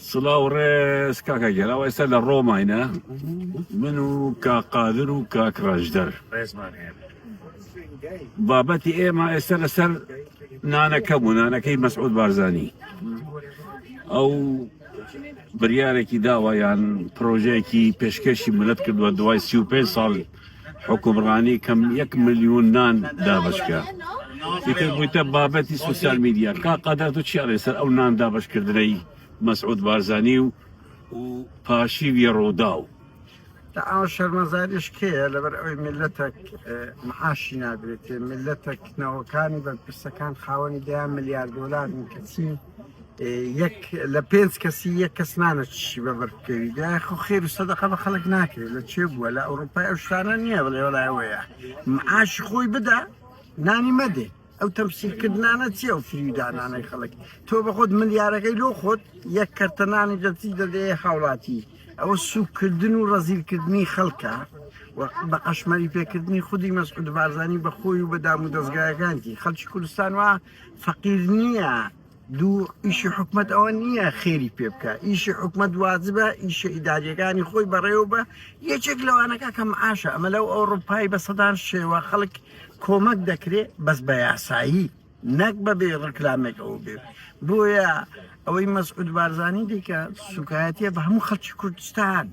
سڵاو ڕێز کاکە گەڵاو ئێستا لە ڕۆماینە من و کاقادر و کاکڕەژدەر بابەتی ئێمە ئێستا لەسەر نانەکەم و نانەکەی مەسعود بارزانی ئەو بریارێکی داوە یان پرۆژەیەکی پێشکەشی ملت کردووە دوای 35 ساڵ حکومڕانی کەم 1 ملیۆن نان دابشکە دیکە بوویتە بابەتی سوسیال میدیا کاقادر تو چیاڵێ سەر ئەو نان دابشکردنەی مەسعود بارزانی و پاشیوی ڕووداو ئەو شەرمەزاریش کێیە لەبەر ئەوەی ملەتێک معاشی نابێت ملەتێک نەوەکانی بەرپرسەکان خاوەنی $10 ملیار کەسی لە 5 کەسی 1 کەس نانەچی بەبەرکەوی خۆ خێر و سەدەقە بە خەڵک ناکرێت لە چێ بووە لە ئەوروپای ئەو شتانە نییە بڵێ وەڵایەوەیە معاشی خۆی بدە نانی مەدێ ئەو تەمسیلکردنانە چیە و فریودانانەی خەڵک تۆ بە خۆت ملیارەکەی لۆ خۆت 1 کەرتەنانی دەچی دەدێ هاوڵاتی ئەوە سوکردن و ڕەزیلکردنی خەڵکە بە قەشمەری پێکردنی خودی مەسعود بارزانی بە خۆی و بەدام و دەستگایەکانتی خەڵکی کوردستان وە فەقیر نییە دوو ئیشی حکومت ئەوە نییە خێری پێ بکە ئیشی حکومت واجبە ئیشە ئیداریەکانی خۆی بەڕێوە بە یەکێک لەوانەکە کە معاشە ئەمە لەو ئەوڕۆپای بە سەدان شێوە خەڵک کۆمەک دەکرێت بەس بە یاسایی نەک بەبێ ڕکلامێک ئەوە بێ بۆیە ئەوەی مەسعود بارزانی دیکە سوکایەتیە بە هەموو خەڵکی کوردستان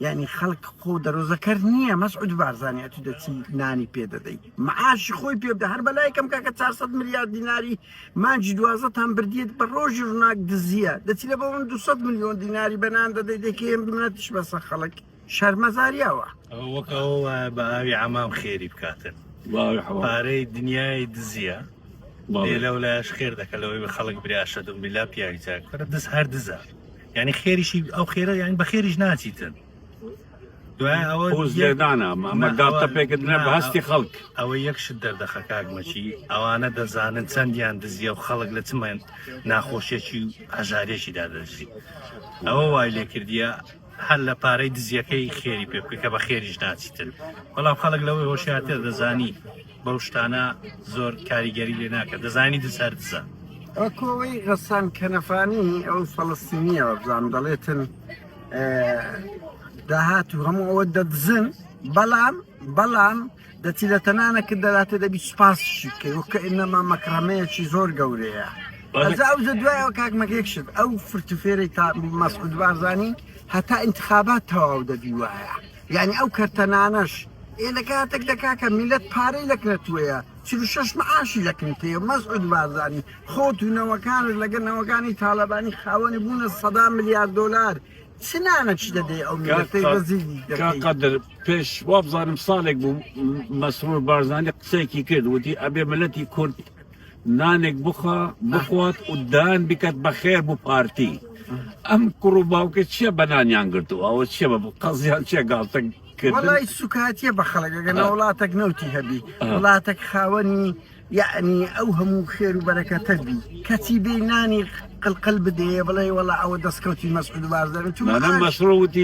یعنی خەڵک خۆ دەرۆزەکەر نییە مەسعود بارزانی تو دەچی نانی پێ دەدەی معاشی خۆی پێ بدە هەر بەلای کەم کاکە 400 ملیار دیناری مانجی 12تان بردیت بە ڕۆژی ڕووناک دزیە دەچی لە بە من 200 ملیۆن دیناری بەنان دەدەی دەکەم بمنەتش بەسە خەڵک شەرمەزاریەوە وەکەوە بە ئاوی عەمام خێری بکاتن پارەی دنیای دزیە لەولاش خێر دەکە لەوەی بە خەڵک براشە و میلا پیاویچاکە دز هەر دزە یعنی خێریشی ئەو خێرە یعنی بە خێریش ناچیتن دوای ئەوە لێدانە ئەمە گاڵتە پێکردنە بە هەستی خەڵک ئەوە یەکشت دەردەخە کاکمەچی ئەوانە دەزانن چەندیان دزیە و خەڵک لە چمان ناخۆشیێکی و هەژارێکی دادەژی ئەوە وای لێ کردیە هەر لە پارەی دزیەکەی خێری پێ بکە کە بە خێریش ناچیتن بەڵام خەڵک لەوەی هۆشیارتر دەزانی بەو شتانە زۆر کاریگەری لێ ناکە دەزانی دزەر دزە ئەکۆی غەسان کەنەفانی ئەو فەڵەستینیەوە بزانام دەڵێتن داهات و هەموو ئەوە دەدزن بەڵام دەچی لە تەنانەکە دەداتە دەبی سوپاسشی بکەی وەکە ئینەما مەکرەمەیەکی زۆر گەورەیە ئەو دوایەوە کاکمەکە یەکشت ئەو فرتوفێرەی تا مەسعود بارزانی هەتا انتخابات تەواو دەبی وایە یعنی ئەو کەرتەنانەش لە کاتێک دەکاکە میلەت پارەی لەکنەتوەیە 46 معاشی لەکنتەیە مەسعود بارزانی خۆت و نەوەکانت لەگەر نەوەکانی تاالبانی خاوەنی بوونە $100 ملیار چ نانەچ دەدەی ئەو میلەتەی بەزیدی کاقادر پێش وابزانم ساڵێک بوو مەسعود بارزانی قسەیەکی کرد وتی ئەبێ ملەتی کورد نانێک بخوات و دان بکات بەخێر بوو پارتی ئەم کوڕ و باوکە چییە بەنانیان گرتووە ئەوە چیە بە قەزیان چیە گاڵتە وڵی سوکاتیە بە خەڵکەگەنە وڵاتێک نەوتی هەبی وڵاتێک خاوەنی یعنی ئەو هەموو خێر و بەرەکەتە بی کەچی بێ نانی قلقل بدەیە بڵێ وەڵا ئەوە دەستکەوتی مەسعود بارزانی مەسعودی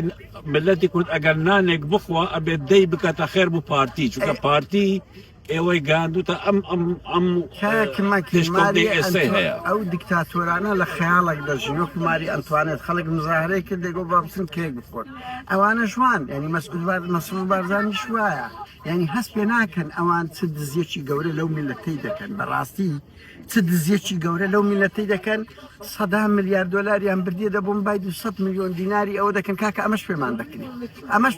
ملەتی کورد ئەگەر نانێک بخوا ئەبێت دەی بکاتە خێر بوو پارتی چونکە پارتی ئێوەی گاندوتە ئەو دیکتاتۆرانە لە خەیاڵێک دەژین وەکو ماری ئەنتوانێت خەڵک مزاهرەی کرد دەگۆ بابسن کێک بخۆن ئەوانە شوان ینی مەسعود بارزانی شوایە ینی هەست پێ ناکەن ئەوان چ دزیەکی گەورە لەو میلەتەی دەکەن بەڕاستی چ دزیەکی گەورە لەو میلەتەی دەکەن $100 ملیار یان بردیە دەبووم بای 200 ملیۆن دیناری ئەوە دەکەن کاکە ئەمەش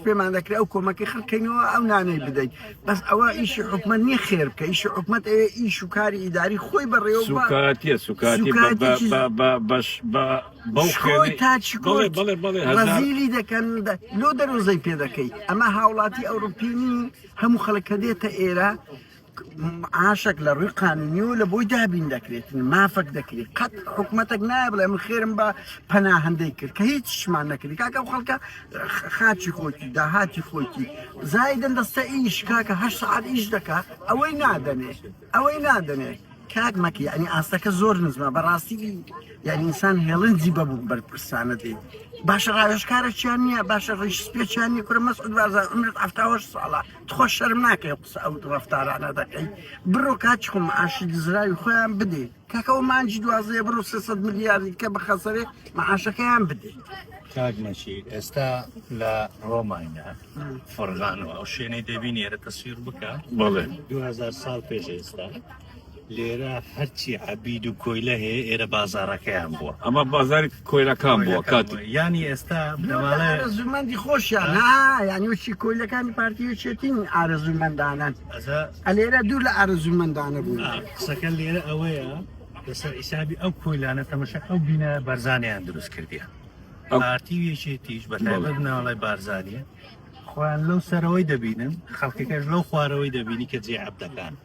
پێمان دەکرێت ئەو کۆمەکی خەڵکەینەوە ئەو نانەی بدەیت بەس ئەوە ئیشی حکومەت نییە خێر بکە ئیشی حکومت ئەوێ ئیش و کاری ئیداری خۆی بەڕێوە خۆی تاچی ڕەزیلی دەکەن لۆ دەرۆزەی پێ دەکەی ئەمە هاوڵاتی ئەوروپینی هەموو خەڵکە دێتە ئێرە عاشق لە ڕووی قانونی و لە بۆی دابین دەکرێت مافەک دەکرێت قەت حکومەتێک نایە بڵێ من خێرم بە پەناهەندەی کرد کە هیچ شمان نەکردی کاکە ئەو خەڵکە خاچی خۆتی داهاتی خۆتی زایدەن دەستە ئیش کاکە 8 ساعات ئیش دەکات ئەوەی نادەنێ کاک مەکی ینی ئاستەکە زۆر نزمە بەڕاستی یعنی ئینسان هێڵنجی بەبوو بەرپرسانە دێ باشە ڕاوێژکارێکیان نییە باشە ڕیشپێکیان نیە کورە مەسعود بارزان عمرت 70 ساڵە تخۆش شەرم ناکەی قسە ئەو ڕەفتارانە دەکەی بڕۆ کاچ خۆ معاشی دزراوی خۆیان بدێ کاکەەوە مانجی دوازەیە بڕۆ 300 میلیاردی کە بە خەسەرێ معاشەکەیان بدێ کاگمەشی ئێستا لە ڕۆمانیا فڕغانەوە ئەو شوێنەی دەبینی ئێرە تەسویر بکە بەڵێ 2000 ساڵ پێش ئێستا لێرە هەرچی عەبید و کۆیلە هەیە ئێرە بازارەکەیان بووە ئەمە بازاری کۆیلەکان بووە کاتی ینی ئێستا دەماڵێ ئارەزومەندی خۆشیان ها ینی وچی کۆیلەکانی پارتیوچێتین ئارەزومەندانن ئەلێرە دوور لە ئارەزومەندانە بوو قسەکە لێرە ئەوەیە لەسەر ئیسابی ئەو کۆیلانە تەمەشە ئەو بینە بەرزانیان دروست کردیە پارتیوێکێتیش بە تایبەت ناوڵای بارزانیە خۆیان لەو سەرەوەی دەبینن خەڵکەکەش لەو خوارەوەی دەبینی کە جێ عەبدەکان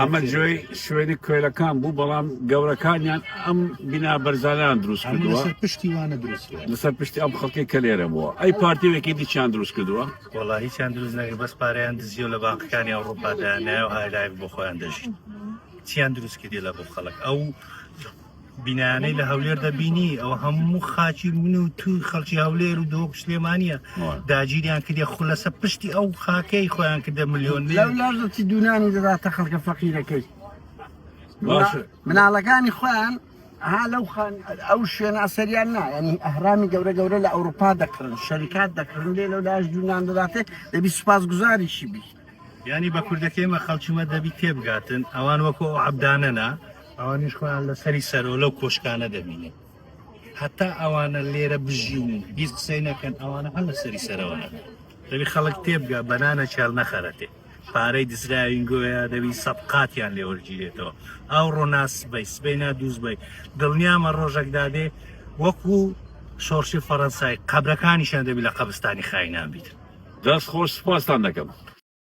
ئەمە جۆی شوێنی کۆیلەکان بوو بەڵام گەورەکانیان ئەم بنا بەرزانیان دروست کردووە پشتیوانە دروست لەسەر پشتی ئەم خەڵکی کە لێرە بووە ئەی پارتیوێکی دیچیان دروست کردووە وڵی چیان دروست نەکە بەس پارەیان دزیە و لە بانقەکانی ئەوڕۆپادا نایە هایلایف بۆ خۆیان دەژین چیان دروست کردی لە بۆ خەڵک ئەو بینانەی لە هەولێر دەبینی ئەو هەموو خاچی من و توی خەڵکی هەولێر و دۆ سلێمانیە داگیریان کردی خو لەسەر پشتی ئەو خاکەی خۆیان کردە ملیۆن لەو لەرزەتی دوونانی دەداتە خەڵکە فەقیرەکەی باشە مناڵەکانی خۆیان ها لەو ئەو شوێنە ئەسەریان نا ینی ئەهرامی گەورە گەورە لە ئەوروپا دەکردن شەریکات دەکردن لێ لەو لاش دوونان دەداتێ دەبی سوپاس گوزاریشی بی ینی بە کوردەکەیمە خەڵکیمە دەبی تێبگاتن ئەوان وەکو ئەو عەبدانەنا ئەوانیش خۆیان لە سەری سەرەوە لەو کۆشکانە دەبینێت هەتا ئەوانە لێرە بژین هیچ قسەی نەکەن ئەوانە هەر لە سەری سەرەوەە دەبی خەڵک تێبگا بەنانە چال نەخەرەتێ پارەی دزراوین گوۆیە دەبی سەبقاتیان لێ وەرگیرێتەوە ئەو ڕۆناس بەی سبەی نادووز بەی دڵنیامە ڕۆژێک دادێ وەکو شۆڕشی فەڕەنسای قەبرەکانیشان دەبی لە قەبستانی خاینان بیت دەست خۆش سوپاسان دەکەم